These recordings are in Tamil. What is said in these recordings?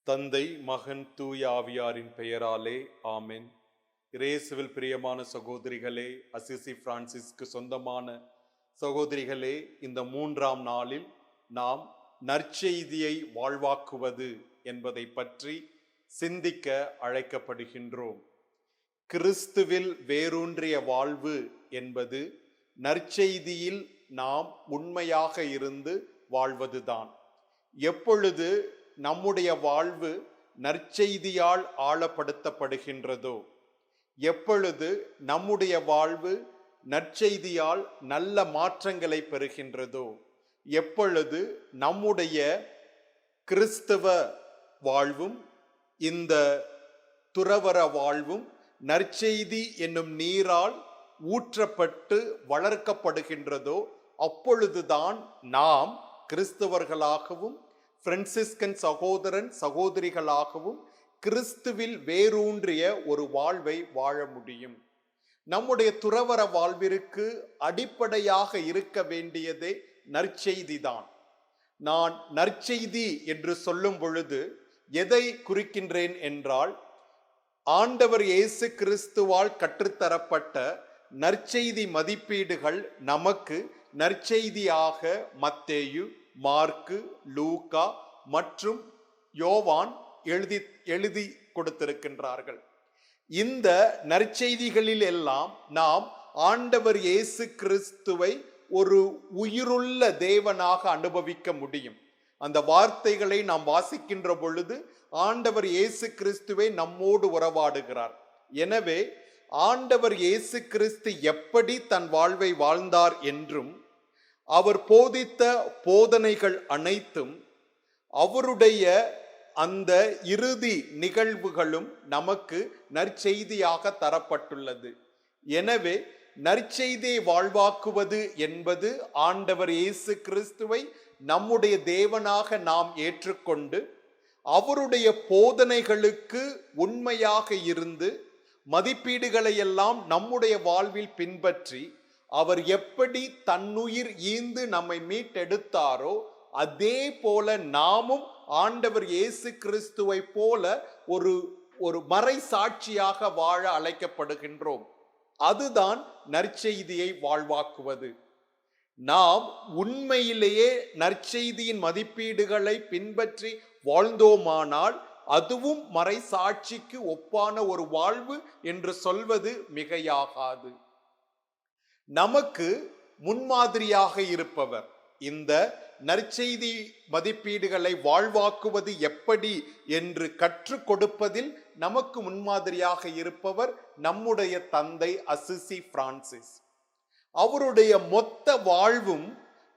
தந்தை, மகன், தூய ஆவியாரின் பெயராலே ஆமென். இயேசுவில் பிரியமான சகோதரிகளே, அசிசி பிரான்சிஸ்க்கு சொந்தமான சகோதரிகளே, இந்த 3ஆம் நாளில் நாம் நற்செய்தியை வாழ்வாக்குவது என்பதை பற்றி சிந்திக்க அழைக்கப்படுகின்றோம். கிறிஸ்துவில் வேரூன்றிய வாழ்வு என்பது நற்செய்தியில் நாம் உண்மையாக இருந்து வாழ்வதுதான். எப்பொழுது நம்முடைய வாழ்வு நற்செய்தியால் ஆழப்படுத்தப்படுகின்றதோ, எப்பொழுது நம்முடைய வாழ்வு நற்செய்தியால் நல்ல மாற்றங்களை பெறுகின்றதோ, எப்பொழுது நம்முடைய கிறிஸ்தவ வாழ்வும் இந்த துறவற வாழ்வும் நற்செய்தி என்னும் நீரால் ஊற்றப்பட்டு வளர்க்கப்படுகின்றதோ, அப்பொழுதுதான் நாம் கிறிஸ்தவர்களாகவும் பிரான்சிஸ்கன் சகோதரன் சகோதரிகளாகவும் கிறிஸ்துவில் வேரூன்றிய ஒரு வாழ்வை வாழ முடியும். நம்முடைய துறவற வாழ்விற்கு அடிப்படையாக இருக்க வேண்டியதே நற்செய்திதான். நான் நற்செய்தி என்று சொல்லும் பொழுது எதை குறிக்கின்றேன் என்றால், ஆண்டவர் இயேசு கிறிஸ்துவால் கற்றுத்தரப்பட்ட நற்செய்தி மதிப்பீடுகள் நமக்கு நற்செய்தியாக மத்தேயு, மார்க்கு, லூக்கா மற்றும் யோவான் எழுதி கொடுத்திருக்கின்றார்கள். இந்த நற்செய்திகளில் எல்லாம் நாம் ஆண்டவர் இயேசு கிறிஸ்துவை ஒரு உயிருள்ள தேவனாக அனுபவிக்க முடியும். அந்த வார்த்தைகளை நாம் வாசிக்கின்ற பொழுது ஆண்டவர் இயேசு கிறிஸ்துவை நம்மோடு உறவாடுகிறார். எனவே ஆண்டவர் இயேசு கிறிஸ்து எப்படி தன் வாழ்வை வாழ்ந்தார் என்றும், அவர் போதித்த போதனைகள் அனைத்தும், அவருடைய அந்த இறுதி நிகழ்வுகளும் நமக்கு நற்செய்தியாக தரப்பட்டுள்ளது. எனவே நற்செய்தியை வாழ்வாக்குவது என்பது ஆண்டவர் இயேசு கிறிஸ்துவை நம்முடைய தேவனாக நாம் ஏற்றுக்கொண்டு அவருடைய போதனைகளுக்கு உண்மையாக இருந்து மதிப்பீடுகளை எல்லாம் நம்முடைய வாழ்வில் பின்பற்றி அவர் எப்படி தன்னுயிர் ஈந்து நம்மை மீட்டெடுத்தாரோ அதே போல நாமும் ஆண்டவர் இயேசு கிறிஸ்துவை போல ஒரு மறை சாட்சியாக வாழ அழைக்கப்படுகின்றோம். அதுதான் நற்செய்தியை வாழ்வாக்குவது. நாம் உண்மையிலேயே நற்செய்தியின் மதிப்பீடுகளை பின்பற்றி வாழ்ந்தோமானால் அதுவும் மறை சாட்சிக்கு ஒப்பான ஒரு வாழ்வு என்று சொல்வது மிகையாகாது. நமக்கு முன்மாதிரியாக இருப்பவர், இந்த நற்செய்தி மதிப்பீடுகளை வாழ்வாக்குவது எப்படி என்று கற்றுக் கொடுப்பதில் நமக்கு முன்மாதிரியாக இருப்பவர் நம்முடைய தந்தை அசிசி பிரான்சிஸ். அவருடைய மொத்த வாழ்வும்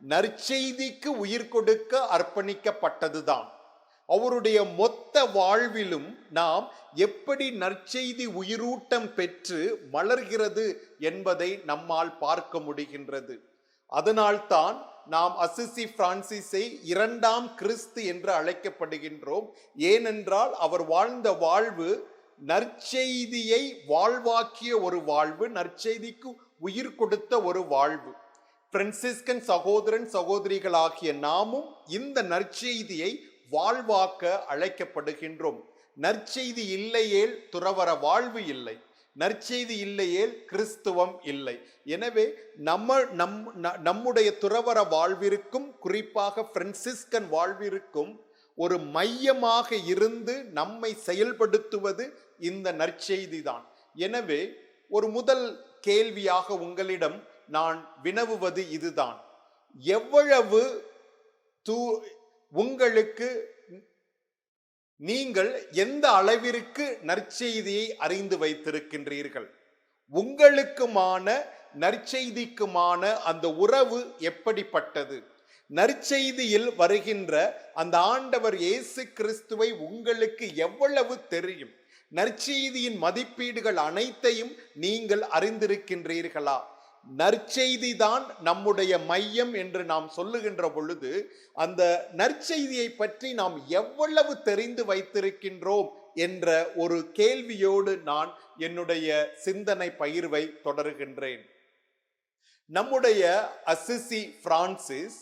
நற்செய்திக்கு உயிர் கொடுக்க அர்ப்பணிக்கப்பட்டதுதான். அவருடைய மொத்த வாழ்விலும் நாம் எப்படி நற்செய்தி உயிரூட்டம் பெற்று மலர்கிறது என்பதை நம்மால் பார்க்க முடிகின்றது. அதனால்தான் நாம் அசிசி பிரான்சிஸை 2ஆம் கிறிஸ்து என்று அழைக்கப்படுகின்றோம். ஏனென்றால் அவர் வாழ்ந்த வாழ்வு நற்செய்தியை வாழ்வாக்கிய ஒரு வாழ்வு, நற்செய்திக்கு உயிர் கொடுத்த ஒரு வாழ்வு. பிரான்சிஸ்கன் சகோதரன் சகோதரிகளாகிய நாமும் இந்த நற்செய்தியை வாழ்வாக்க அழைக்கப்படுகின்றோம். நற்செய்தி இல்லையேல் துறவற வாழ்வு இல்லை, நற்செய்தி இல்லையேல் கிறிஸ்துவம் இல்லை. எனவே நம்முடைய துறவற வாழ்விற்கும், குறிப்பாக பிரான்சிஸ்கன் வாழ்விற்கும் ஒரு மையமாக இருந்து நம்மை செயல்படுத்துவது இந்த நற்செய்தி தான். எனவே ஒரு முதல் கேள்வியாக உங்களிடம் நான் வினவுவது இதுதான்: எவ்வளவு உங்களுக்கு நீங்கள் எந்த அளவிற்கு நற்செய்தியை அறிந்து வைத்திருக்கின்றீர்கள்? உங்களுக்குமான நற்செய்திக்குமான அந்த உறவு எப்படிப்பட்டது? நற்செய்தியில் வருகின்ற அந்த ஆண்டவர் இயேசு கிறிஸ்துவை உங்களுக்கு எவ்வளவு தெரியும்? நற்செய்தியின் மதிப்பீடுகள் அனைத்தையும் நீங்கள் அறிந்திருக்கின்றீர்களா? நற்செய்தி தான் நம்முடைய மையம் என்று நாம் சொல்லுகின்ற பொழுது அந்த நற்செய்தியை பற்றி நாம் எவ்வளவு தெரிந்து வைத்திருக்கின்றோம் என்ற ஒரு கேள்வியோடு நான் என்னுடைய சிந்தனை பகிர்வை தொடர்கின்றேன். நம்முடைய அசிசி பிரான்சிஸ்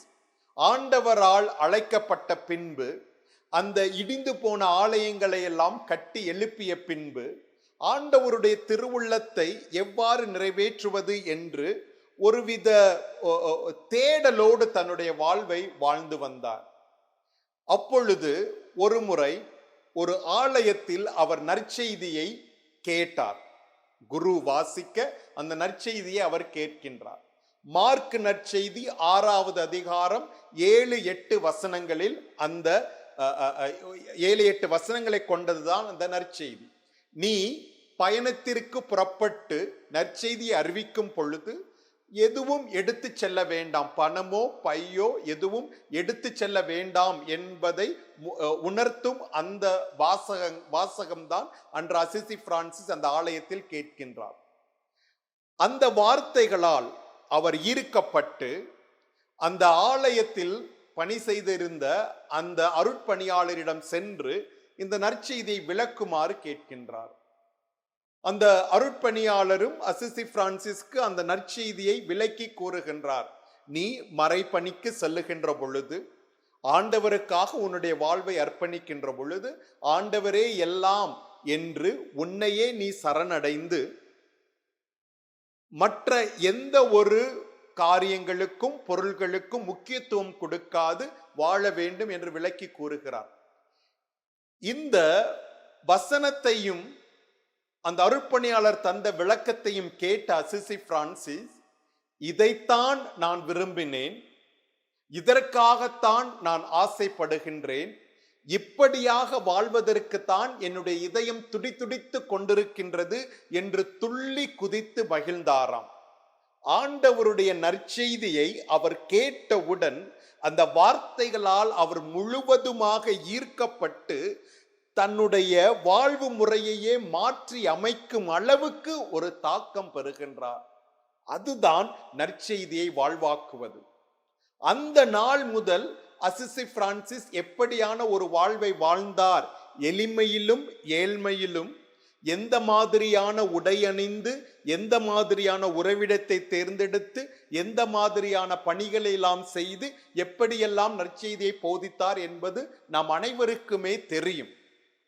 ஆண்டவரால் அழைக்கப்பட்ட பின்பு அந்த இடிந்து போன ஆலயங்களை எல்லாம் கட்டி எழுப்பிய பின்பு ஆண்டவருடைய திருவுள்ளத்தை எவ்வாறு நிறைவேற்றுவது என்று ஒருவித தேடலோடு தன்னுடைய வாழ்வை வாழ்ந்து வந்தார். அப்பொழுது ஒரு முறை ஒரு ஆலயத்தில் அவர் நற்செய்தியை கேட்டார். குரு வாசிக்க அந்த நற்செய்தியை அவர் கேட்கின்றார். மார்க் நற்செய்தி 6வது அதிகாரம் 7-8 வசனங்களில் அந்த 7-8 வசனங்களை கொண்டதுதான் அந்த நற்செய்தி. நீ பயணத்திற்கு புறப்பட்டு நற்செய்தியை அறிவிக்கும் பொழுது எதுவும் எடுத்து செல்ல வேண்டாம், பணமோ பையோ எதுவும் எடுத்து செல்ல வேண்டாம் என்பதை உணர்த்தும் அந்த வாசகம்தான் அன்று அசிசி பிரான்சிஸ் அந்த ஆலயத்தில் கேட்கின்றார். அந்த வார்த்தைகளால் அவர் ஈர்க்கப்பட்டு அந்த ஆலயத்தில் பணி செய்திருந்த அந்த அருட்பணியாளரிடம் சென்று இந்த நற்செய்தியை விளக்குமாறு கேட்கின்றார். அந்த அருட்பணியாளரும் அசிசி பிரான்சிஸ்க்கு அந்த நற்செய்தியை விளக்கி கூறுகின்றார். நீ மறைபணிக்கு செல்லுகின்ற பொழுது, ஆண்டவருக்காக உன்னுடைய வாழ்வை அர்ப்பணிக்கின்ற பொழுது, ஆண்டவரே எல்லாம் என்று உன்னையே நீ சரணடைந்து மற்ற எந்த ஒரு காரியங்களுக்கும் பொருள்களுக்கும் முக்கியத்துவம் கொடுக்காது வாழ வேண்டும் என்று விளக்கி கூறுகிறார். இந்த வசனத்தையும் அந்த அருட்பணியாளர் தந்த விளக்கத்தையும் கேட்ட அசிசி பிரான்சிஸ், இதைத்தான் நான் விரும்பினேன், இதற்காகத்தான் நான் ஆசைப்படுகின்றேன், இப்படியாக வாழ்வதற்குத்தான் என்னுடைய இதயம் துடித்துடித்து கொண்டிருக்கின்றது என்று துள்ளி குதித்து மகிழ்ந்தாராம். ஆண்டவருடைய நற்செய்தியை அவர் கேட்டவுடன் அந்த வார்த்தைகளால் அவர் முழுவதுமாக ஈர்க்கப்பட்டு தன்னுடைய வாழ்வு முறையையே மாற்றி அமைக்கும் அளவுக்கு ஒரு தாக்கம் பெறுகின்றார். அதுதான் நற்செய்தியை வாழ்வாக்குவது. அந்த நாள் முதல் அசிசி பிரான்சிஸ் எப்படியான ஒரு வாழ்வை வாழ்ந்தார், எளிமையிலும் ஏழ்மையிலும், எந்த மாதிரியான உடை அணிந்து, எந்த மாதிரியான உறைவிடத்தை தேர்ந்தெடுத்து, எந்த மாதிரியான பணிகளை எல்லாம் செய்து, எப்படியெல்லாம் நற்செய்தியை போதித்தார் என்பது நாம் அனைவருக்குமே தெரியும்.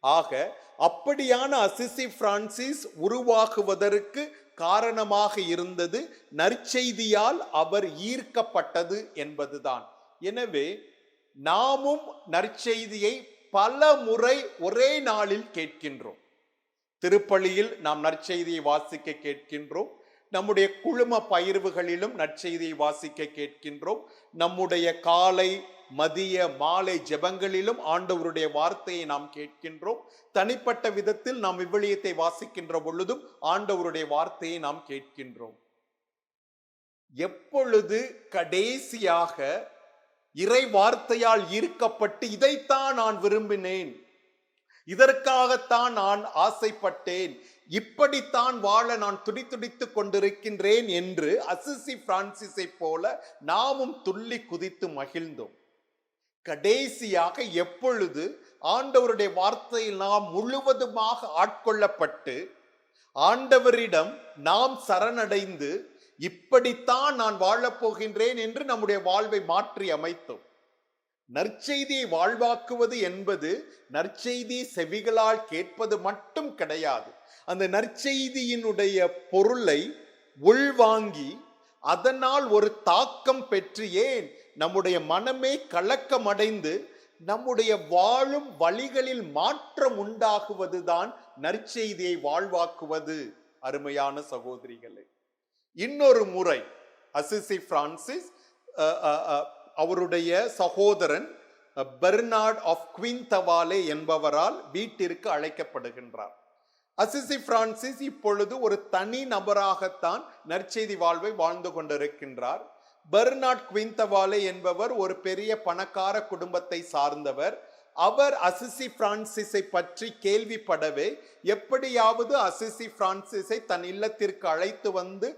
ஆக அப்படியான அசிசி பிரான்சிஸ் உருவாகுவதற்கு காரணமாக இருந்தது நற்செய்தியால் அவர் ஈர்க்கப்பட்டது என்பதுதான். எனவே நாமும் நற்செய்தியை பல முறை ஒரே நாளில் கேட்கின்றோம். திருப்பலியில் நாம் நற்செய்தியை வாசிக்க கேட்கின்றோம். நம்முடைய குழும பயிர்வுகளிலும் நற்செய்தியை வாசிக்க கேட்கின்றோம். நம்முடைய காலை மதிய மாலை ஜெபங்களிலும் ஆண்டவருடைய வார்த்தையை நாம் கேட்கின்றோம். தனிப்பட்ட விதத்தில் நாம் விவிலியத்தை வாசிக்கின்ற பொழுதும் ஆண்டவருடைய வார்த்தையை நாம் கேட்கின்றோம். எப்பொழுது கடைசியாக இறை வார்த்தையால் ஈர்க்கப்பட்டு இதைத்தான் நான் விரும்பினேன், இதற்காகத்தான் நான் ஆசைப்பட்டேன், இப்படித்தான் வாழ நான் துடித்துடித்து கொண்டிருக்கின்றேன் என்று அசிசி பிரான்சிஸை போல நாமும் துள்ளி குதித்து மகிழ்ந்தோம். கடைசியாக எப்பொழுது ஆண்டவருடைய வார்த்தையில் நாம் முழுவதுமாக ஆட்கொள்ளப்பட்டு ஆண்டவரிடம் நாம் சரணடைந்து இப்படித்தான் நான் வாழப்போகின்றேன் என்று நம்முடைய வாழ்வை மாற்றி அமைத்தோம். நற்செய்தியை வாழ்வாக்குவது என்பது நற்செய்தி செவிகளால் கேட்பது மட்டும் கிடையாது. அந்த நற்செய்தியினுடைய பொருளை உள்வாங்கி அதனால் ஒரு தாக்கம் பெற்று, ஏன் நம்முடைய மனமே கலக்கமடைந்து நம்முடைய வாழும் வழிகளில் மாற்றம் உண்டாகுவதுதான் நற்செய்தியை வாழ்வாக்குவது. அருமையான சகோதரிகளே, இன்னொரு முறை அசிசி பிரான்சிஸ் அவருடைய சகோதரன் பெர்னார்ட் ஆஃப் குவிந்தவாலே என்பவரால் வீட்டிற்கு அழைக்கப்படுகின்றார். அசிசி பிரான்சிஸ் இப்பொழுது ஒரு தனி நபராகத்தான் நற்செய்தி வாழ்வை வாழ்ந்து கொண்டிருக்கின்றார். பெர்னார்ட் குவிந்தவாலே என்பவர் ஒரு பெரிய பணக்கார குடும்பத்தை சார்ந்தவர். அவர் அசிசி பிரான்சிஸை பற்றி கேள்விப்படவே எப்படியாவது அசிசி பிரான்சிஸை தன் இல்லத்திற்கு அழைத்து வந்து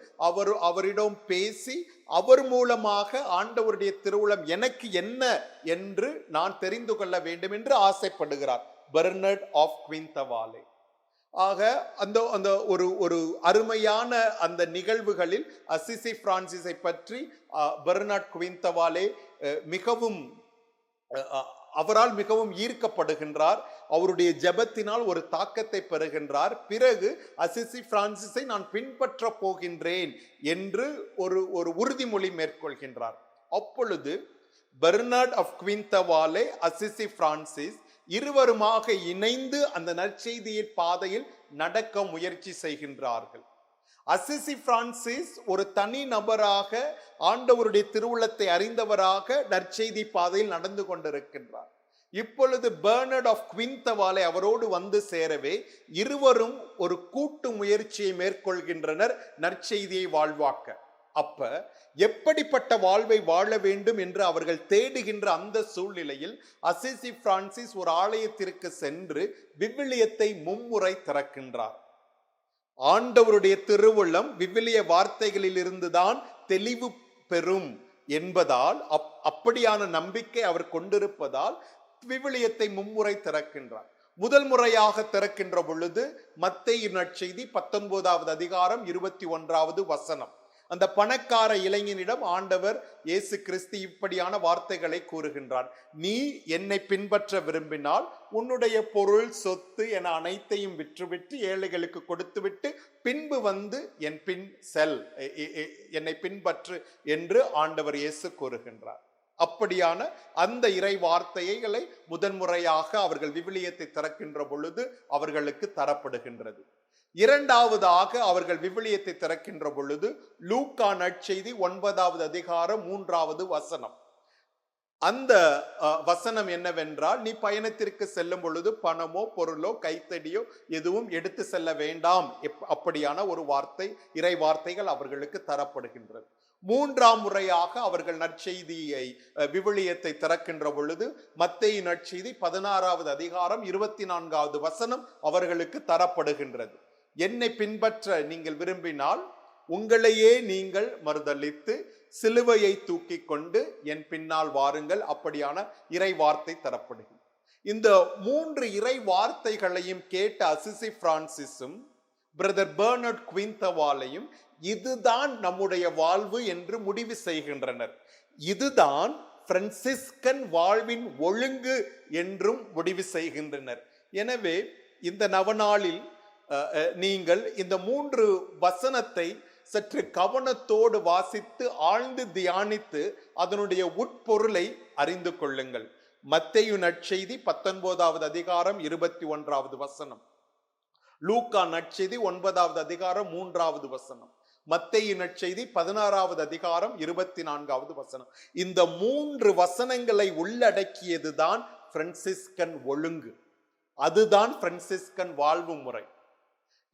அவரிடம் பேசி அவர் மூலமாக ஆண்டவருடைய திருவுளம் எனக்கு என்ன என்று நான் தெரிந்து கொள்ள வேண்டும் என்று ஆசைப்படுகிறார் பெர்னார்ட் ஆஃப் குவிந்தவாலே. ஆக அந்த ஒரு அருமையான அந்த நிகழ்வுகளில் அசிசி பிரான்சிஸை பற்றி பெர்னார்ட் குவிந்தவாலே மிகவும் அவரால் மிகவும் ஈர்க்கப்படுகின்றார். அவருடைய ஜெபத்தினால் ஒரு தாக்கத்தை பெறுகின்றார். பிறகு அசிசி பிரான்சிஸை நான் பின்பற்ற போகின்றேன் என்று ஒரு உறுதிமொழி மேற்கொள்கின்றார். அப்பொழுது பெர்னார்ட் ஆஃப் குவிந்தவாலே, அசிசி பிரான்சிஸ் இருவருமாக இணைந்து அந்த நற்செய்தியின் பாதையில் நடக்க முயற்சி செய்கின்றார்கள். அசிசி பிரான்சிஸ் ஒரு தனி நபராக ஆண்டவருடைய திருவுள்ளத்தை அறிந்தவராக நற்செய்தி பாதையில் நடந்து கொண்டிருக்கின்றார். இப்பொழுது பெர்னார்ட் ஆஃப் குவிந்தவாலே அவரோடு வந்து சேரவே இருவரும் ஒரு கூட்டு முயற்சியை மேற்கொள்கின்றனர் நற்செய்தியை வாழ்வாக்க. அப்ப எப்படிப்பட்ட வாழ்வை வாழ வேண்டும் என்று அவர்கள் தேடுகின்ற அந்த சூழ்நிலையில் அசிசி பிரான்சிஸ் ஒரு ஆலயத்திற்கு சென்று விவிலியத்தை மும்முறை திறக்கின்றார். ஆண்டவருடைய திருவுள்ளம் விவிலிய வார்த்தைகளில் இருந்துதான் தெளிவு பெறும் என்பதால், அப்படியான நம்பிக்கை அவர் கொண்டிருப்பதால் விவிலியத்தை மும்முறை திறக்கின்றார். முதல் முறையாக திறக்கின்ற பொழுது மத்தேயு நற்செய்தி 19வது அதிகாரம் 21வது வசனம். அந்த பணக்கார இளைஞனிடம் ஆண்டவர் இயேசு கிறிஸ்து இப்படியான வார்த்தைகளை கூறுகின்றார். நீ என்னை பின்பற்ற விரும்பினால் உன்னுடைய பொருள், சொத்து என அனைத்தையும் விற்றுவிட்டு ஏழைகளுக்கு கொடுத்துவிட்டு பின்பு வந்து என் பின் செல், என்னை பின்பற்று என்று ஆண்டவர் இயேசு கூறுகின்றார். அப்படியான அந்த இறை வார்த்தைகளை முதன்முறையாக அவர்கள் விவிலியத்தை திறக்கின்ற பொழுது அவர்களுக்கு தரப்படுகின்றது. இரண்டாவதாக அவர்கள் விவிலியத்தை திறக்கின்ற பொழுது லூக்கா நற்செய்தி 9வது அதிகாரம் 3வது வசனம். அந்த வசனம் என்னவென்றால், நீ பயணத்திற்கு செல்லும் பொழுது பணமோ பொருளோ கைத்தடியோ எதுவும் எடுத்து செல்ல வேண்டாம். அப்படியான ஒரு வார்த்தை, இறை வார்த்தைகள் அவர்களுக்கு தரப்படுகின்றது. மூன்றாம் முறையாக அவர்கள் நற்செய்தியை விவிலியத்தை திறக்கின்ற பொழுது மத்தேயு நற்செய்தி 16வது அதிகாரம் 24வது வசனம் அவர்களுக்கு தரப்படுகின்றது. என்னை பின்பற்ற நீங்கள் விரும்பினால் உங்களையே நீங்கள் மறுதலித்து சிலுவையை தூக்கி கொண்டு என் பின்னால் வாருங்கள். அப்படியான இறை வார்த்தை தரப்படுகிறது. இந்த 3 இறை வார்த்தைகளையும் கேட்ட அசிசி பிரான்சிஸும் பிரதர் பெர்னார்ட் குவிந்தவாலையும் இதுதான் நம்முடைய வாழ்வு என்று முடிவு செய்கின்றனர். இதுதான் பிரான்சிஸ்கன் வாழ்வின் ஒழுங்கு என்றும் முடிவு செய்கின்றனர். எனவே இந்த நவநாளில் நீங்கள் இந்த 3 வசனத்தை சற்று கவனத்தோடு வாசித்து ஆழ்ந்து தியானித்து அதனுடைய உட்பொருளை அறிந்து கொள்ளுங்கள். மத்தேயு நற்செய்தி 19வது அதிகாரம் 21வது வசனம், லூக்கா நற்செய்தி 9வது அதிகாரம் 3வது வசனம், மத்தேயு நற்செய்தி 16வது அதிகாரம் 24வது வசனம். இந்த 3 வசனங்களை உள்ளடக்கியதுதான் பிரான்சிஸ்கன் ஒழுங்கு. அதுதான் பிரான்சிஸ்கன் வாழ்வு முறை.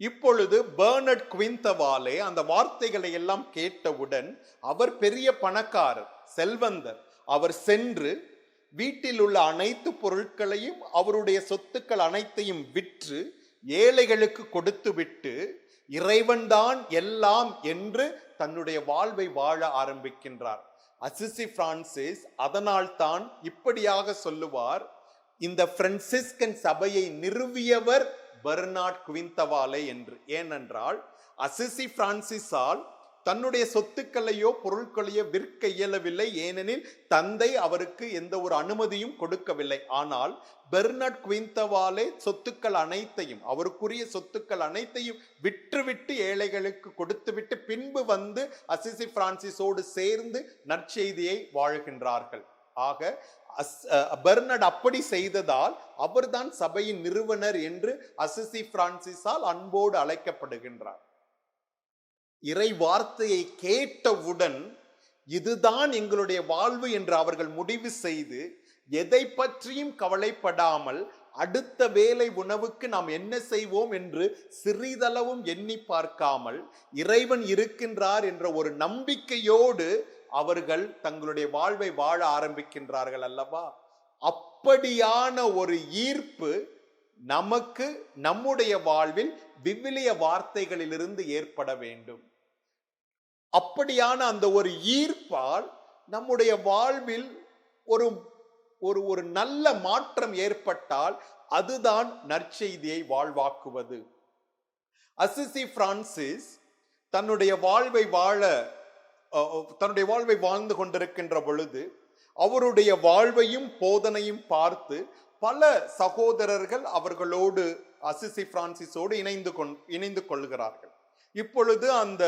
இப்பொழுது பெர்னார்ட் குவிந்தவாலே அந்த வார்த்தைகளை எல்லாம் கேட்டவுடன், அவர் பெரிய பணக்காரர், செல்வந்தர். அவர் சென்று வீட்டில் உள்ள அனைத்து பொருட்களையும் அவருடைய சொத்துக்கள் அனைத்தையும் விற்று ஏழைகளுக்கு கொடுத்து விட்டு இறைவன்தான் எல்லாம் என்று தன்னுடைய வாழ்வை வாழ ஆரம்பிக்கின்றார். அசிசி பிரான்சிஸ் அதனால் தான் இப்படியாக சொல்லுவார், இந்த பிரான்சிஸ்கன் சபையை நிறுவியவர் பெர்னார்ட் குவிந்தவாலே என்று. ஏனென்றால் அசிசி பிரான்சிஸால் தன்னுடைய சொத்துக்களையோ பொருட்களையோ விற்க இயலவில்லை. ஏனெனில் தந்தை அவருக்கு எந்த ஒரு அனுமதியும் கொடுக்கவில்லை. ஆனால் பெர்னார்ட் குவிந்தவாலே சொத்துக்கள் அனைத்தையும், அவருக்குரிய சொத்துக்கள் அனைத்தையும் விற்றுவிட்டு ஏழைகளுக்கு கொடுத்துவிட்டு பின்பு வந்து அசிசி பிரான்சிஸோடு சேர்ந்து நற்செய்தியை வாழ்கின்றார்கள். ஆக பெர்னார்ட் அப்படி செய்ததால் அவர்தான் சபையின் நிறுவனர் என்று அசிசி பிரான்சிஸால் அன்போடு அழைக்கப்படுகின்றார். இறை வார்த்தையை கேட்டவுடன் இதுதான் எங்களுடைய வாழ்வு என்று அவர்கள் முடிவு செய்து எதை பற்றியும் கவலைப்படாமல் அடுத்த வேளை உணவுக்கு நாம் என்ன செய்வோம் என்று சிறிதளவும் எண்ணி பார்க்காமல் இறைவன் இருக்கின்றார் என்ற ஒரு நம்பிக்கையோடு அவர்கள் தங்களுடைய வாழ்வை வாழ ஆரம்பிக்கின்றார்கள் அல்லவா? அப்படியான ஒரு ஈர்ப்பு நமக்கு நம்முடைய வாழ்வில் விவிலிய வார்த்தைகளிலிருந்து ஏற்பட வேண்டும். அப்படியான அந்த ஒரு ஈர்ப்பால் நம்முடைய வாழ்வில் ஒரு ஒரு நல்ல மாற்றம் ஏற்பட்டால் அதுதான் நற்செய்தியை வாழ்வாக்குவது. அசிசி பிரான்சிஸ் தன்னுடைய வாழ்வை வாழ்ந்து கொண்டிருக்கின்ற பொழுது அவருடைய வாழ்வையும் போதனையும் பார்த்து பல சகோதரர்கள் அவர்களோடு அசிசி பிரான்சிஸோடு இணைந்து கொள்கிறார்கள். இப்பொழுது அந்த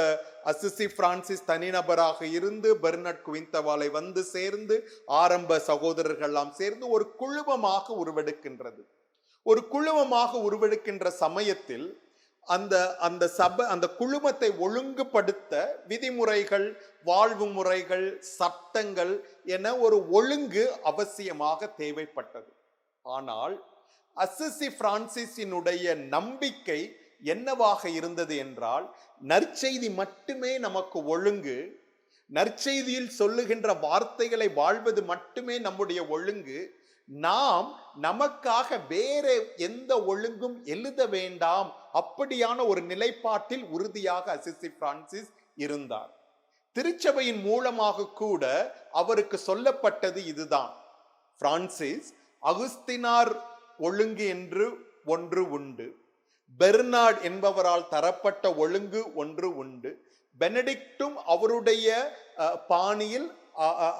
அசிசி பிரான்சிஸ் தனிநபராக இருந்து பெர்னட் குவிந்தவாலை வந்து சேர்ந்து ஆரம்ப சகோதரர்கள் எல்லாம் சேர்ந்து ஒரு குழுமமாக உருவெடுக்கின்றது. ஒரு குழுமமாக உருவெடுக்கின்ற சமயத்தில் அந்த குழுமத்தை ஒழுங்குபடுத்த விதிமுறைகள், வாழ்வு முறைகள், சட்டங்கள் என ஒரு ஒழுங்கு அவசியமாக தேவைப்பட்டது. ஆனால் அசிசி பிரான்சிஸினுடைய நம்பிக்கை என்னவாக இருந்தது என்றால், நற்செய்தி மட்டுமே நமக்கு ஒழுங்கு, நற்செய்தியில் சொல்லுகின்ற வார்த்தைகளை வாழ்வது மட்டுமே நம்முடைய ஒழுங்கு, நாம் நமக்காக வேற எந்த ஒழுங்கும் எழுத வேண்டாம், அப்படியான ஒரு நிலைப்பாட்டில் உறுதியாக அசிசி பிரான்சிஸ் இருந்தார். திருச்சபையின் மூலமாக கூட அவருக்கு சொல்லப்பட்டது இதுதான். பிரான்சிஸ், அகுஸ்தினார் ஒழுங்கு என்று ஒன்று உண்டு, பெர்னார்ட் என்பவரால் தரப்பட்ட ஒழுங்கு ஒன்று உண்டு, பெனடிக்டும் அவருடைய பாணியில்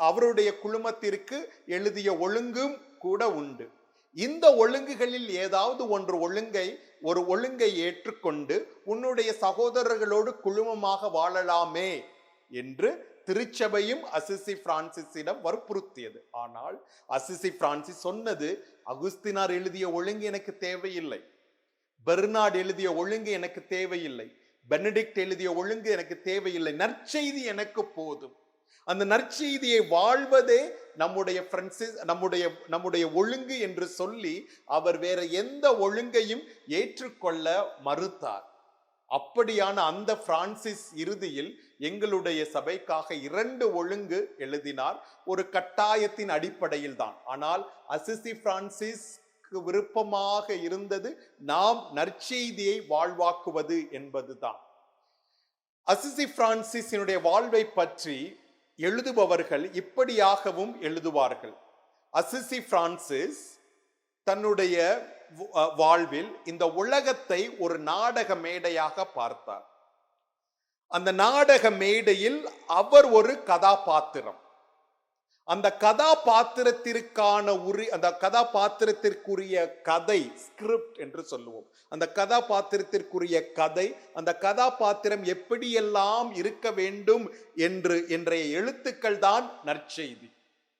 அவருடைய குழுமத்திற்கு எழுதிய ஒழுங்கும் கூட உண்டு. இந்த ஒழுங்குகளில் ஏதாவது ஒரு ஒழுங்கை ஏற்றுக்கொண்டு உன்னுடைய சகோதரர்களோடு குழுமமாக வாழலாமே என்று திருச்சபையும் அசிசி பிரான்சிஸிடம் வற்புறுத்தியது. ஆனால் அசிசி பிரான்சிஸ் சொன்னது, அகுஸ்தினார் எழுதிய ஒழுங்கு எனக்கு தேவையில்லை, பெர்னார்ட் எழுதிய ஒழுங்கு எனக்கு தேவையில்லை, பெனடிக்ட் எழுதிய ஒழுங்கு எனக்கு தேவையில்லை, நற்செய்தி எனக்கு போதும். அந்த நற்செய்தியை வாழ்வதே நம்முடைய ஒழுங்கு என்று சொல்லி அவர் வேற எந்த ஒழுங்கையும் ஏற்றுக்கொள்ள மறுத்தார். அப்படியான அந்த பிரான்சிஸ் இறுதியில் எங்களுடைய சபைக்காக 2 ஒழுங்கு எழுதினார், ஒரு கட்டாயத்தின் அடிப்படையில் தான். ஆனால் அசிசி பிரான்சிஸ் விருப்பமாக இருந்தது நாம் நற்செய்தியை வாழ்வாக்குவது என்பதுதான். அசிசி பிரான்சிஸினுடைய வாழ்வை பற்றி எழுதுபவர்கள் இப்படியாகவும் எழுதுவார்கள். அசிசி பிரான்சிஸ் தன்னுடைய வாழ்வில் இந்த உலகத்தை ஒரு நாடக மேடையாக பார்த்தார். அந்த நாடக மேடையில் அவர் ஒரு கதாபாத்திரம். அந்த கதாபாத்திரத்திற்குரிய கதை, ஸ்கிரிப்ட் என்று சொல்லுவோம். அந்த கதாபாத்திரத்திற்குரிய கதை, அந்த கதாபாத்திரம் எப்படியெல்லாம் இருக்க வேண்டும் என்றைய எழுத்துக்கள் தான் நற்செய்தி.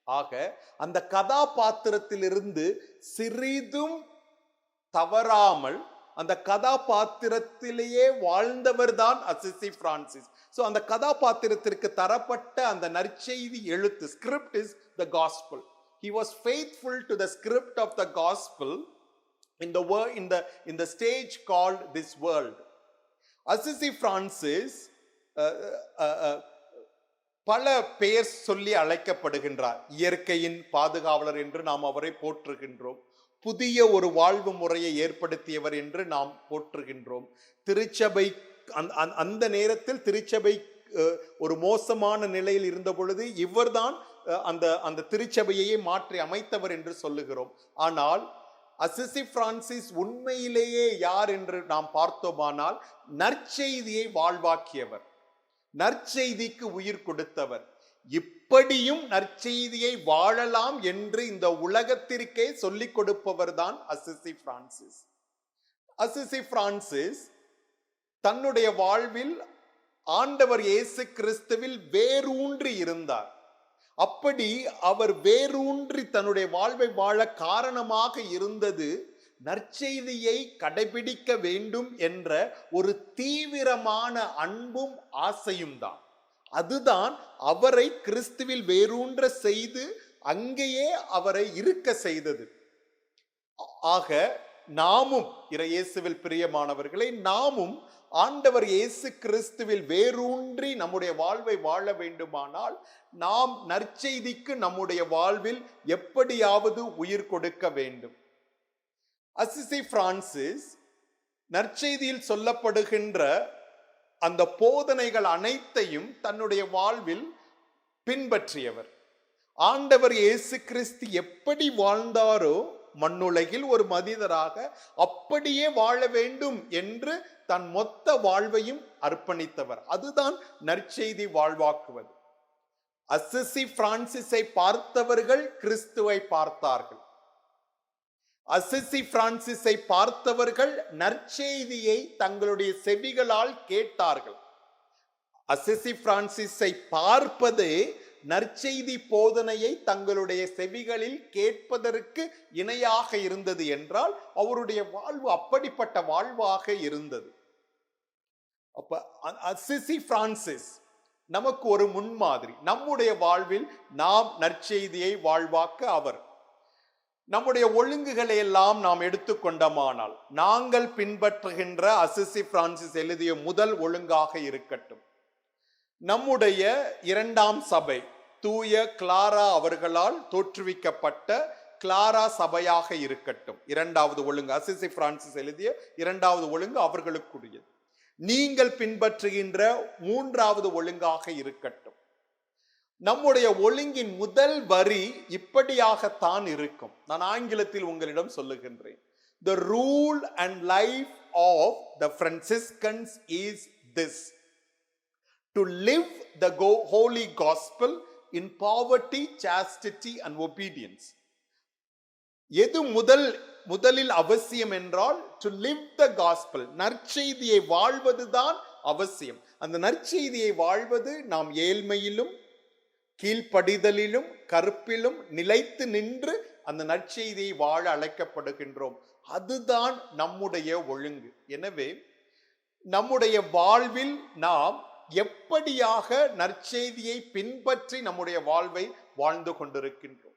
ஆக அந்த கதாபாத்திரத்திலிருந்து சிறிதும் தவறாமல் அந்த கதாபாத்திரத்திலேயே வாழ்ந்தவர் தான் அசிசி பிரான்சிஸ். சோ அந்த கதாபாத்திரத்திற்கு தரப்பட்ட அந்த நற்செய்தி எழுத்து, script is the gospel. He was faithful to the script of the gospel in the stage called this world. Assisi Francis பல பெயர் சொல்லி அழைக்கப்படுகின்றார். இயற்கையின் பாதுகாவலர் என்று நாம் அவரை போற்றுகின்றோம். புதிய ஒரு வாழ்வு முறையை ஏற்படுத்தியவர் என்று நாம் போற்றுகின்றோம். திருச்சபை அந்த நேரத்தில் திருச்சபை ஒரு மோசமான நிலையில் இருந்த பொழுது இவர்தான் அந்த திருச்சபையை மாற்றி அமைத்தவர் என்று சொல்லுகிறோம். ஆனால் அசிசி பிரான்சிஸ் உண்மையிலேயே யார் என்று நாம் பார்த்தோமானால், நற்செய்தியை வாழ்வாக்கியவர், நற்செய்திக்கு உயிர் கொடுத்தவர். இப்படியும் நற்செய்தியை வாழலாம் என்று இந்த உலகத்திற்கே சொல்லிக் கொடுப்பவர் தான் அசிசி பிரான்சிஸ். அசிசி பிரான்சிஸ் தன்னுடைய வாழ்வில் ஆண்டவர் இயேசு கிறிஸ்துவில் வேரூன்றி இருந்தார். அப்படி அவர் வேரூன்றி தன்னுடைய வாழ்வை வாழ காரணமாக இருந்தது நற்செய்தியை கடைபிடிக்க வேண்டும் என்ற ஒரு தீவிரமான அன்பும் ஆசையும் தான். அதுதான் அவரை கிறிஸ்துவில் வேரூன்ற செய்து அங்கேயே அவரை இருக்க செய்தது. ஆக நாமும் இயேசுவில் பிரியமானவர்களை, நாமும் ஆண்டவர் இயேசு கிறிஸ்துவில் வேரூன்றி நம்முடைய வாழ்வை வாழ வேண்டுமானால் நாம் நற்செய்திக்கு நம்முடைய வாழ்வில் எப்படியாவது உயிர் கொடுக்க வேண்டும். அசிசி பிரான்சிஸ் நற்செய்தியில் சொல்லப்படுகின்ற அந்த போதனைகள் அனைத்தையும் தன்னுடைய வாழ்வில் பின்பற்றியவர். ஆண்டவர் இயேசு கிறிஸ்து எப்படி வாழ்ந்தாரோ மண்ணுலகில் ஒரு மனிதராக அப்படியே வாழ வேண்டும் என்று தன் மொத்த வாழ்வையும் அர்ப்பணித்தவர். அதுதான் நற்செய்தி வாழ்வாக்குவது. அசிசி பிரான்சிஸை பார்த்தவர்கள் கிறிஸ்துவை பார்த்தார்கள். அசிசி பிரான்சிஸை பார்த்தவர்கள் நற்செய்தியை தங்களுடைய செவிகளால் கேட்டார்கள். அசிசி பிரான்சிஸை பார்ப்பது நற்செய்தி போதனையை தங்களுடைய செவிகளில் கேட்பதற்கு இணையாக இருந்தது என்றால் அவருடைய வாழ்வு அப்படிப்பட்ட வாழ்வாக இருந்தது. அப்ப அசிசி பிரான்சிஸ் நமக்கு ஒரு முன்மாதிரி. நம்முடைய வாழ்வில் நாம் நற்செய்தியை வாழ்வாக்க அவர். நம்முடைய ஒழுங்குகளை எல்லாம் நாம் எடுத்துக்கொண்டோமானால் நாங்கள் பின்பற்றுகின்ற அசிசி பிரான்சிஸ் எழுதிய முதல் ஒழுங்காக இருக்கட்டும். நம்முடைய இரண்டாம் சபை தூய கிளாரா அவர்களால் தோற்றுவிக்கப்பட்ட கிளாரா சபையாக இருக்கட்டும். இரண்டாவது ஒழுங்கு அசிசி பிரான்சிஸ் எழுதிய இரண்டாவது ஒழுங்கு அவர்களுக்குரியது. நீங்கள் பின்பற்றுகின்ற மூன்றாவது ஒழுங்காக இருக்கட்டும். நம்முடைய ஒழுங்கின் முதல் வரி இப்படியாகத்தான் இருக்கும். நான் ஆங்கிலத்தில் உங்களிடம் சொல்லுகின்றேன். The rule and life of the Franciscans is this: to live the holy gospel in poverty, chastity and obedience. எது முதலில் அவசியம் என்றால் to live the gospel, நற்செய்தியை வாழ்வதுதான் அவசியம். அந்த நற்செய்தியை வாழ்வது நாம் ஏழ்மையிலும் கீழ்ப்படிதலிலும் கற்பிலும் நிலைத்து நின்று அந்த நற்செய்தியை வாழ அழைக்கப்படுகின்றோம். அதுதான் நம்முடைய ஒழுங்கு. எனவே நம்முடைய வாழ்வில் நாம் எப்படியாக நற்செய்தியை பின்பற்றி நம்முடைய வாழ்வை வாழ்ந்து கொண்டிருக்கின்றோம்.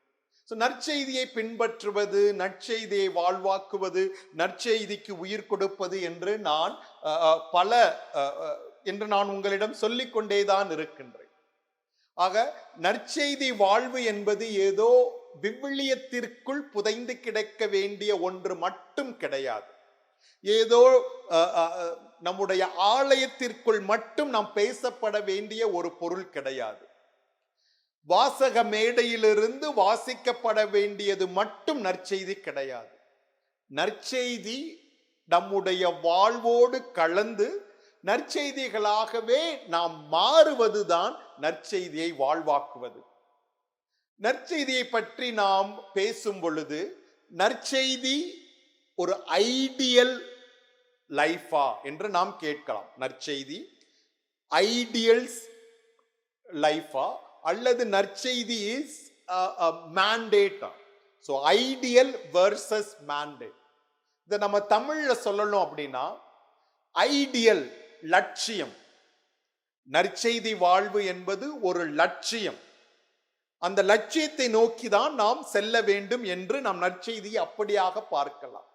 நற்செய்தியை பின்பற்றுவது, நற்செய்தியை வாழ்வாக்குவது, நற்செய்திக்கு உயிர் கொடுப்பது என்று நான் உங்களிடம் சொல்லிக் கொண்டேதான் இருக்கின்றேன். ஆக நற்செய்தி வாழ்வு என்பது ஏதோ விவிலியத்திற்குள் புதைந்து கிடக்க வேண்டிய ஒன்று மட்டும் கிடையாது. ஏதோ நம்முடைய ஆலயத்திற்குள் மட்டும் நாம் பேசப்பட வேண்டிய ஒரு பொருள் கிடையாது. வாசக மேடையிலிருந்து வாசிக்கப்பட வேண்டியது மட்டும் நற்செய்தி கிடையாது. நற்செய்தி நம்முடைய வாழ்வோடு கலந்து நற்செய்திகளாகவே நாம் மாறுவதுதான் நற்செய்தியை வாழ்வாக்குவது. நற்செய்தியை பற்றி நாம் பேசும் பொழுது நற்செய்தி ஒரு ஐடியல் லைஃபா என்று நாம் கேட்கலாம். நற்செய்தி ஐடியல்ஸ் லைஃபா அல்லது நற்செய்தி இஸ் மேண்டேட்டா? So ideal versus mandate. இதை நம்ம தமிழ்ல சொல்லணும் அப்படின்னா ஐடியல் லட்சியம். நற்செய்தி வாழ்வு என்பது ஒரு லட்சியம். அந்த லட்சியத்தை நோக்கிதான் நாம் செல்ல வேண்டும் என்று நாம் நற்செய்தியை அப்படியாக பார்க்கலாம்.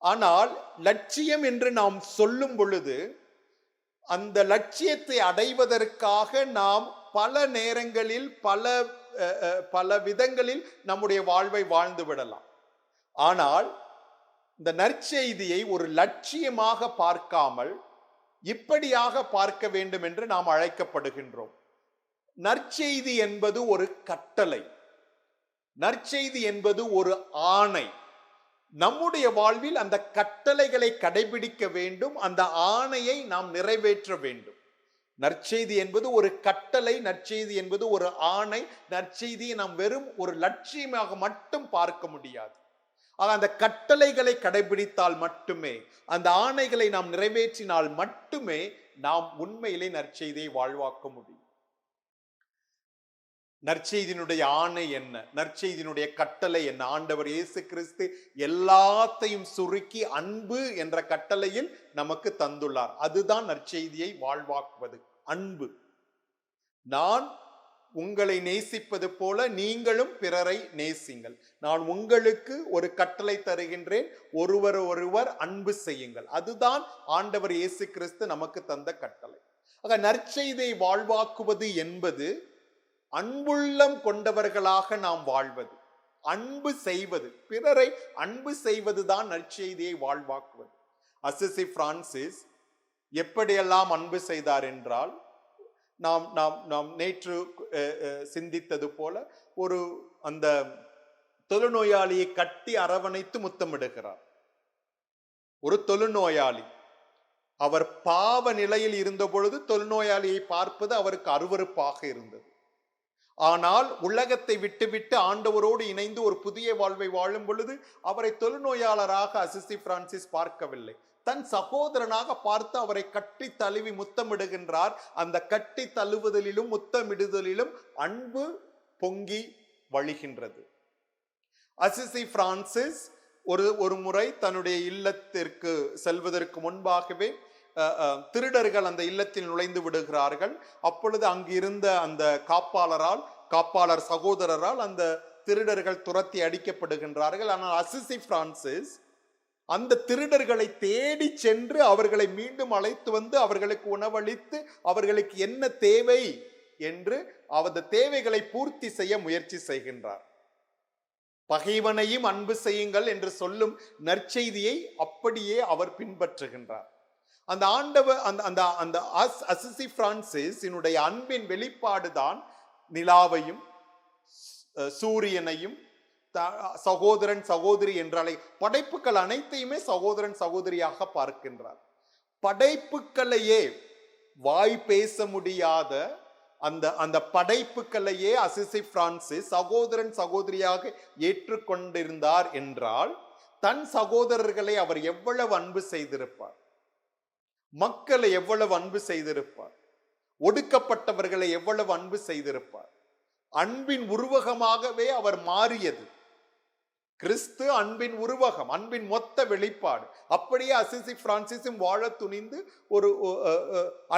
ஆனால் லட்சியம் என்று நாம் சொல்லும் பொழுது அந்த லட்சியத்தை அடைவதற்காக நாம் பல நேரங்களில் பல விதங்களில் நம்முடைய வாழ்வை வாழ்ந்து விடலாம். ஆனால் இந்த நற்செய்தியை ஒரு லட்சியமாக பார்க்காமல் இப்படியாக பார்க்க வேண்டும் என்று நாம் அழைக்கப்படுகின்றோம். நற்செய்தி என்பது ஒரு கட்டளை. நற்செய்தி என்பது ஒரு ஆணை. நம்முடைய வாழ்வில் அந்த கட்டளைகளை கடைபிடிக்க வேண்டும். அந்த ஆணையை நாம் நிறைவேற்ற வேண்டும். நற்செய்தி என்பது ஒரு கட்டளை, நற்செய்தி என்பது ஒரு ஆணை. நற்செய்தியை நாம் வெறும் ஒரு லட்சியமாக மட்டும் பார்க்க முடியாது. அந்த கட்டளைகளை கடைபிடித்தால் மட்டுமே, அந்த ஆணைகளை நாம் நிறைவேற்றினால் மட்டுமே நாம் உண்மையிலே நற்செய்தியை வாழ்வாக்க முடியும். நற்செய்தியினுடைய ஆணை என்ன? நற்செய்தியினுடைய கட்டளை என்ன? ஆண்டவர் இயேசு கிறிஸ்து எல்லாத்தையும் சுருக்கி அன்பு என்ற கட்டளையில் நமக்கு தந்துள்ளார். அதுதான் நற்செய்தியை வாழ்வாக்குவது, அன்பு. நான் உங்களை நேசிப்பது போல நீங்களும் பிறரை நேசிங்கள். நான் உங்களுக்கு ஒரு கட்டளை தருகின்றேன், ஒருவர் அன்பு செய்யுங்கள். அதுதான் ஆண்டவர் இயேசு கிறிஸ்து நமக்கு தந்த கட்டளை. ஆக நற்செய்தியை வாழ்வாக்குவது என்பது அன்புள்ளம் கொண்டவர்களாக நாம் வாழ்வது, அன்பு செய்வது, பிறரை அன்பு செய்வதுதான் நற்செய்தியை வாழ்வாக்குவது. அசிசி பிரான்சிஸ் எப்படியெல்லாம் அன்பு செய்தார் என்றால், நாம் நேற்று சிந்தித்தது போல அந்த தொழுநோயாளியை கட்டி அரவணைத்து முத்தமிடுகிறார். ஒரு தொழுநோயாளி, அவர் பாவ நிலையில் இருந்த பொழுது தொழுநோயாளியை பார்ப்பது அவருக்கு அருவருப்பாக இருந்தது. ஆனால் உலகத்தை விட்டுவிட்டு ஆண்டவரோடு இணைந்து ஒரு புதிய வாழ்வை வாழும் பொழுது அவரை தொழுநோயாளராக அசிசி பிரான்சிஸ் பார்க்கவில்லை. தன் சகோதரனாக பார்த்து அவரை கட்டி தழுவி முத்தமிடுகின்றார். அந்த கட்டி தழுவுதலிலும் முத்தமிடுதலிலும் அன்பு பொங்கி வழிகின்றது. அசிசி பிரான்சிஸ் ஒரு முறை தன்னுடைய இல்லத்திற்கு செல்வதற்கு முன்பாகவே திருடர்கள் அந்த இல்லத்தில் நுழைந்து விடுகிறார்கள். அப்பொழுது அங்கு இருந்த அந்த காப்பாளர் சகோதரரால் அந்த திருடர்கள் துரத்தி அடிக்கப்படுகின்றார்கள். ஆனால் அசிசி பிரான்சிஸ் அந்த திருடர்களை தேடி சென்று அவர்களை மீண்டும் அழைத்து வந்து அவர்களுக்கு உணவளித்து அவர்களுக்கு என்ன தேவை என்று அந்த தேவைகளை பூர்த்தி செய்ய முயற்சி செய்கின்றார். பகைவனையும் அன்பு செய்யுங்கள் என்று சொல்லும் நற்செய்தியை அப்படியே அவர் பின்பற்றுகின்றார். அந்த ஆண்டவர் அந்த அசிசி பிரான்சிஸினுடைய அன்பின் வெளிப்பாடுதான் நிலாவையும் சூரியனையும் சகோதரன் சகோதரி என்றாலே படைப்புகள் அனைத்தையுமே சகோதரன் சகோதரியாக பார்க்கின்றார். படைப்புகளையே வாய் பேச முடியாத அந்த படைப்புகளையே அசிசி பிரான்சிஸ் சகோதரன் சகோதரியாக ஏற்றுக்கொண்டிருந்தார் என்றால் தன் சகோதரர்களை அவர் எவ்வளவு அன்பு செய்திருப்பார், மக்களை எவ்வளவு அன்பு செய்திருப்பார், ஒடுக்கப்பட்டவர்களை எவ்வளவு அன்பு செய்திருப்பார். அன்பின் உருவகமாகவே அவர் மாறியது. கிறிஸ்து அன்பின் உருவகம், அன்பின் மொத்த வெளிப்பாடு. அப்படியே அசிசி பிரான்சிஸும் வாழ துணிந்து ஒரு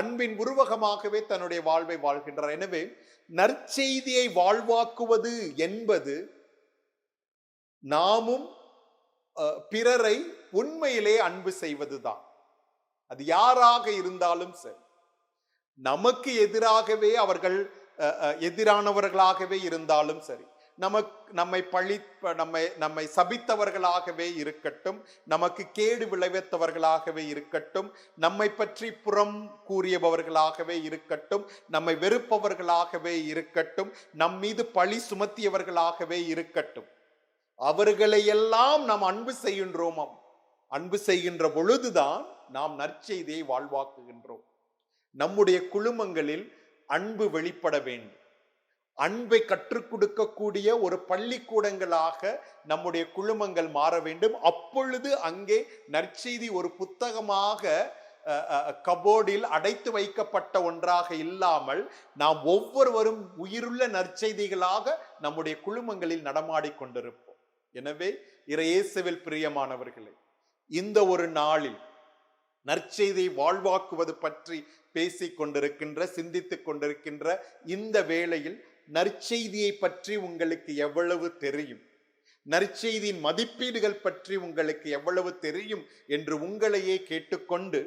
அன்பின் உருவகமாகவே தன்னுடைய வாழ்வை வாழ்கின்றார். எனவே நற்செய்தியை வாழ்வாக்குவது என்பது நாமும் பிறரை உண்மையிலே அன்பு செய்வதுதான். அது யாராக இருந்தாலும் சரி, நமக்கு எதிராகவே அவர்கள் எதிரானவர்களாகவே இருந்தாலும் சரி, நம்மை சபித்தவர்களாகவே இருக்கட்டும், நமக்கு கேடு விளைவித்தவர்களாகவே இருக்கட்டும், நம்மை பற்றி புறம் கூறியவர்களாகவே இருக்கட்டும், நம்மை வெறுப்பவர்களாகவே இருக்கட்டும், நம் மீது பழி சுமத்தியவர்களாகவே இருக்கட்டும், அவர்களையெல்லாம் நாம் அன்பு செய்கின்றோம். அன்பு செய்கின்ற பொழுதுதான் நாம் நற்செய்தியை வாழ்வாக்குகின்றோம். நம்முடைய குழுமங்களில் அன்பு வெளிப்பட வேண்டும். அன்பை கற்றுக் கொடுக்கக்கூடிய ஒரு பள்ளிக்கூடங்களாக நம்முடைய குழுமங்கள் மாற வேண்டும். அப்பொழுது அங்கே நற்செய்தி ஒரு புத்தகமாக கபோர்டில் அடைத்து வைக்கப்பட்ட ஒன்றாக இல்லாமல் நாம் ஒவ்வொருவரும் உயிருள்ள நற்செய்திகளாக நம்முடைய குழுமங்களில் நடமாடிக் கொண்டிருப்போம். எனவே இயேசுவில் பிரியமானவர்களே, இந்த ஒரு நாளில் நற்செய்தியை வாழ்வாக்குவது பற்றி பேசிக் கொண்டிருக்கின்ற சிந்தித்துக் கொண்டிருக்கின்ற இந்த வேளையில் நற்செய்தியை பற்றி உங்களுக்கு எவ்வளவு தெரியும், நற்செய்தியின் மதிப்பீடுகள் பற்றி உங்களுக்கு எவ்வளவு தெரியும் என்று உங்களையே கேட்டுக்கொண்டு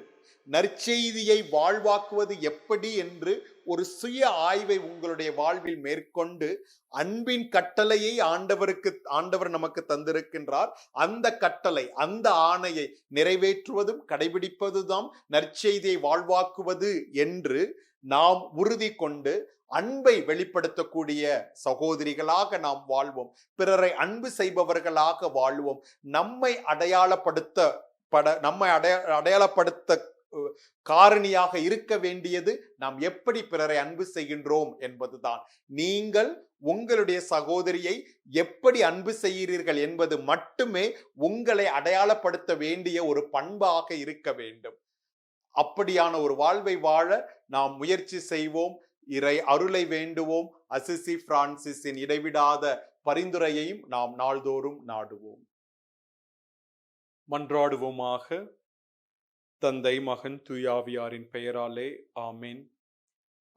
நற்செய்தியை வாழ்வாக்குவது எப்படி என்று ஒரு சுய ஆய்வை உங்களுடைய வாழ்வில் மேற்கொண்டு அன்பின் கட்டளையை ஆண்டவர் நமக்கு தந்திருக்கின்றார். அந்த கட்டளை, அந்த ஆணையை நிறைவேற்றுவதும் கடைபிடிப்பதுதான் நற்செய்தியை வாழ்வாக்குவது என்று நாம் உறுதி கொண்டு அன்பை வெளிப்படுத்தக்கூடிய சகோதரிகளாக நாம் வாழ்வோம். பிறரை அன்பு செய்பவர்களாக வாழ்வோம். நம்மை அடையாளப்படுத்த காரணியாக இருக்க வேண்டியது நாம் எப்படி பிறரை அன்பு செய்கின்றோம் என்பதுதான். நீங்கள் உங்களுடைய சகோதரியை எப்படி அன்பு செய்கிறீர்கள் என்பது மட்டுமே உங்களை அடையாளப்படுத்த வேண்டிய ஒரு பண்பாக இருக்க வேண்டும். அப்படியான ஒரு வாழ்வை வாழ நாம் முயற்சி செய்வோம். இறை அருளை வேண்டுவோம். அசிசி பிரான்சிஸின் இடைவிடாத பரிந்துரையையும் நாம் நாள்தோறும் நாடுவோம். மன்றாடுவோமாக. தந்தை, மகன், தூயாவியாரின் பெயராலே ஆமீன்.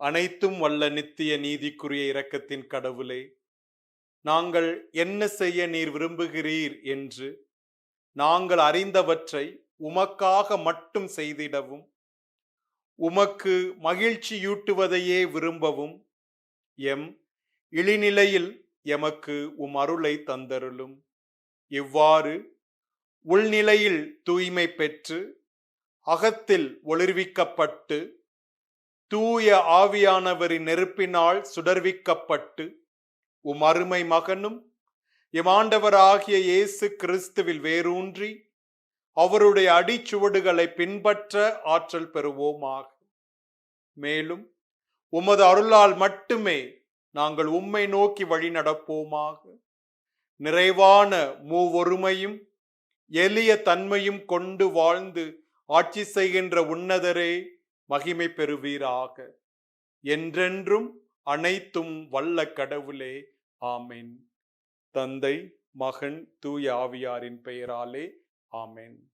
அனைத்தும் வல்ல நித்திய நீதிக்குரிய இரக்கத்தின் கடவுளே, நாங்கள் என்ன செய்ய நீர் விரும்புகிறீர் என்று நாங்கள் அறிந்தவற்றை உமக்காக மட்டும் செய்திடவும், உமக்கு மகிழ்ச்சியூட்டுவதையே விரும்பவும் எம் இழிநிலையில் எமக்கு உம் அருளை தந்தருளும். இவ்வாறு உள்நிலையில் தூய்மை பெற்று அகத்தில் ஒளிர்விக்கப்பட்டு தூய ஆவியானவரின் நெருப்பினால் சுடர்விக்கப்பட்டு உம் அருமை மகனும் எம் ஆண்டவராகிய இயேசு கிறிஸ்துவில் வேரூன்றி அவருடைய அடிச்சுவடுகளை பின்பற்ற ஆற்றல் பெறுவோமாக. மேலும் உமது அருளால் மட்டுமே நாங்கள் உம்மை நோக்கி வழி நடப்போமாக. நிறைவான மூவொருமையும் எளிய தன்மையும் கொண்டு வாழ்ந்து ஆட்சி செய்கின்ற உன்னதரே, மகிமை பெறுவீராக. என்றென்றும் அனைத்தும் வல்ல கடவுளே, ஆமென். தந்தை, மகன், தூய ஆவியாரின் பெயராலே, ஆமென்.